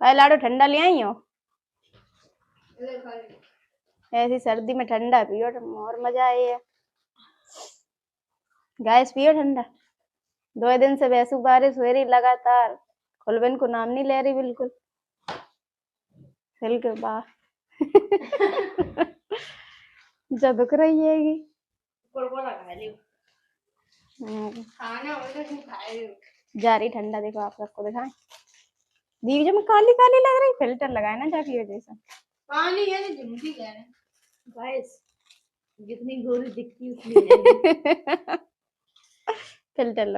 काय लाडो ठंडा ले आई हो? ऐसी सर्दी में ठंडा पियो और मजा आए है। गैस पियो ठंडा। 2 दिन से वैसू बारिश हो रही लगातार, खुलबन को नाम नहीं ले रही बिल्कुल। हिल के बाहर झपक रही है जा रही ठंडा। देखो आप सबको दिखाएं, दीदी जो मैं काली काली लग रही, फिल्टर लगाए ना जाके वजह से। पानी है तो झुमकी कह रहे गाइस, जितनी गोरी दिखती उतनी है। फिल्टर लग